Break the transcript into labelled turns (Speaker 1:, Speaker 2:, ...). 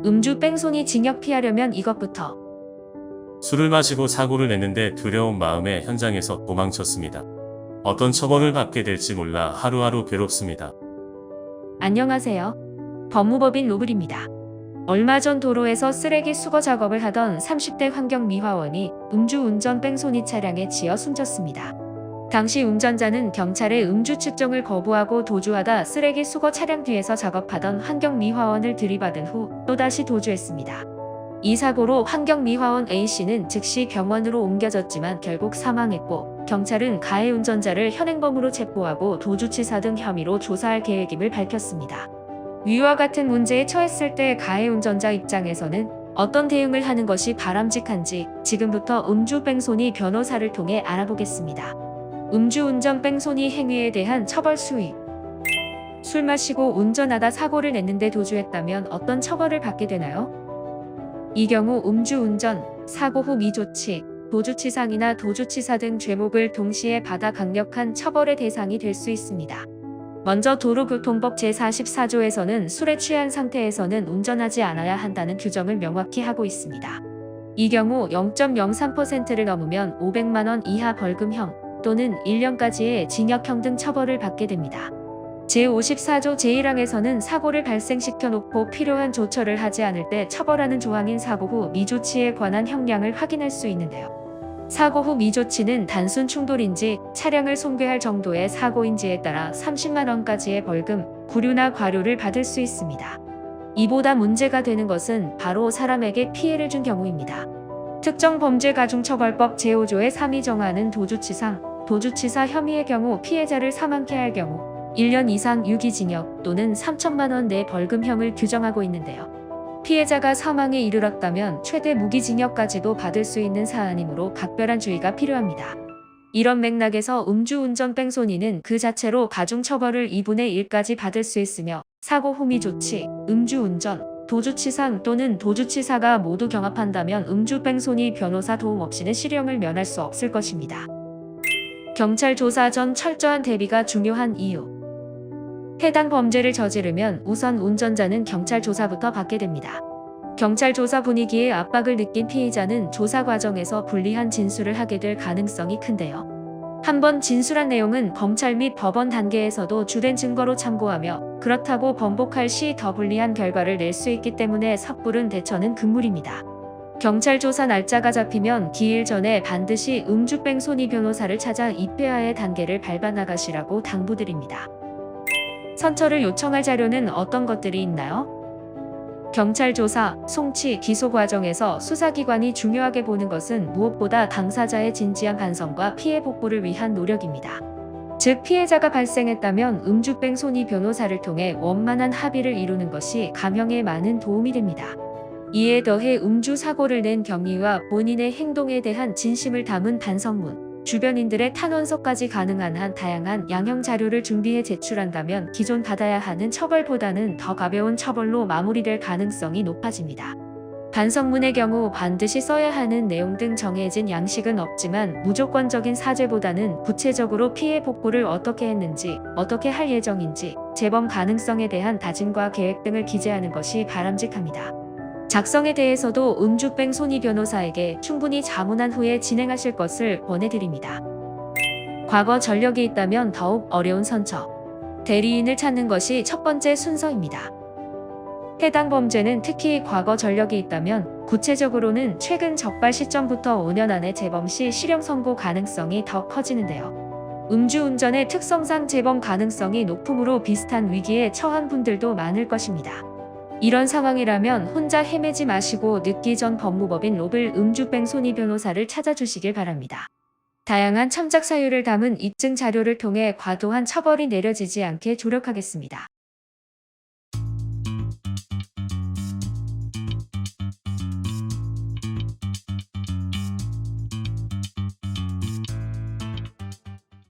Speaker 1: 음주 뺑소니 징역 피하려면 이것부터.
Speaker 2: 술을 마시고 사고를 냈는데 두려운 마음에 현장에서 도망쳤습니다. 어떤 처벌을 받게 될지 몰라 하루하루 괴롭습니다.
Speaker 1: 안녕하세요. 법무법인 로블입니다. 얼마 전 도로에서 쓰레기 수거 작업을 하던 30대 환경미화원이 음주운전 뺑소니 차량에 치여 숨졌습니다. 당시 운전자는 경찰의 음주 측정을 거부하고 도주하다 쓰레기 수거 차량 뒤에서 작업하던 환경미화원을 들이받은 후 또다시 도주했습니다. 이 사고로 환경미화원 A씨는 즉시 병원으로 옮겨졌지만 결국 사망했고, 경찰은 가해 운전자를 현행범으로 체포하고 도주치사 등 혐의로 조사할 계획임을 밝혔습니다. 위와 같은 문제에 처했을 때 가해 운전자 입장에서는 어떤 대응을 하는 것이 바람직한지 지금부터 음주 뺑소니 변호사를 통해 알아보겠습니다. 음주운전 뺑소니 행위에 대한 처벌 수위. 술 마시고 운전하다 사고를 냈는데 도주했다면 어떤 처벌을 받게 되나요? 이 경우 음주운전, 사고 후 미조치, 도주치상이나 도주치사 등 죄목을 동시에 받아 강력한 처벌의 대상이 될 수 있습니다. 먼저 도로교통법 제44조에서는 술에 취한 상태에서는 운전하지 않아야 한다는 규정을 명확히 하고 있습니다. 이 경우 0.03%를 넘으면 500만 원 이하 벌금형 또는 1년까지의 징역형 등 처벌을 받게 됩니다. 제54조 제1항에서는 사고를 발생시켜 놓고 필요한 조처를 하지 않을 때 처벌하는 조항인 사고 후 미조치에 관한 형량을 확인할 수 있는데요. 사고 후 미조치는 단순 충돌인지 차량을 손괴할 정도의 사고인지에 따라 30만 원까지의 벌금, 구류나 과료를 받을 수 있습니다. 이보다 문제가 되는 것은 바로 사람에게 피해를 준 경우입니다. 특정범죄가중처벌법 제5조의 3이 정하는 도주치상, 도주치사 혐의의 경우 피해자를 사망케 할 경우 1년 이상 유기징역 또는 3천만 원 내 벌금형을 규정하고 있는데요. 피해자가 사망에 이르렀다면 최대 무기징역까지도 받을 수 있는 사안이므로 각별한 주의가 필요합니다. 이런 맥락에서 음주운전 뺑소니는 그 자체로 가중처벌을 2분의 1까지 받을 수 있으며 사고 후 미조치, 음주운전, 도주치상 또는 도주치사가 모두 경합한다면 음주 뺑소니 변호사 도움 없이는 실형을 면할 수 없을 것입니다. 경찰 조사 전 철저한 대비가 중요한 이유. 해당 범죄를 저지르면 우선 운전자는 경찰 조사부터 받게 됩니다. 경찰 조사 분위기에 압박을 느낀 피의자는 조사 과정에서 불리한 진술을 하게 될 가능성이 큰데요. 한번 진술한 내용은 검찰 및 법원 단계에서도 주된 증거로 참고하며 그렇다고 번복할 시 더 불리한 결과를 낼 수 있기 때문에 섣부른 대처는 금물입니다. 경찰 조사 날짜가 잡히면 기일 전에 반드시 음주 뺑소니 변호사를 찾아 입회하의 단계를 밟아 나가시라고 당부드립니다. 선처를 요청할 자료는 어떤 것들이 있나요? 경찰 조사, 송치, 기소 과정에서 수사기관이 중요하게 보는 것은 무엇보다 당사자의 진지한 반성과 피해 복구를 위한 노력입니다. 즉 피해자가 발생했다면 음주 뺑소니 변호사를 통해 원만한 합의를 이루는 것이 감형에 많은 도움이 됩니다. 이에 더해 음주 사고를 낸 경위와 본인의 행동에 대한 진심을 담은 반성문, 주변인들의 탄원서까지 가능한 한 다양한 양형 자료를 준비해 제출한다면 기존 받아야 하는 처벌보다는 더 가벼운 처벌로 마무리될 가능성이 높아집니다. 반성문의 경우 반드시 써야 하는 내용 등 정해진 양식은 없지만 무조건적인 사죄보다는 구체적으로 피해 복구를 어떻게 했는지, 어떻게 할 예정인지, 재범 가능성에 대한 다짐과 계획 등을 기재하는 것이 바람직합니다. 작성에 대해서도 음주 뺑소니 변호사에게 충분히 자문한 후에 진행하실 것을 권해드립니다. 과거 전력이 있다면 더욱 어려운 선처. 대리인을 찾는 것이 첫 번째 순서입니다. 해당 범죄는 특히 과거 전력이 있다면 구체적으로는 최근 적발 시점부터 5년 안에 재범 시 실형 선고 가능성이 더 커지는데요. 음주운전의 특성상 재범 가능성이 높으므로 비슷한 위기에 처한 분들도 많을 것입니다. 이런 상황이라면 혼자 헤매지 마시고 늦기 전 법무법인 로블 음주 뺑소니 변호사를 찾아주시길 바랍니다. 다양한 참작 사유를 담은 입증 자료를 통해 과도한 처벌이 내려지지 않게 조력하겠습니다.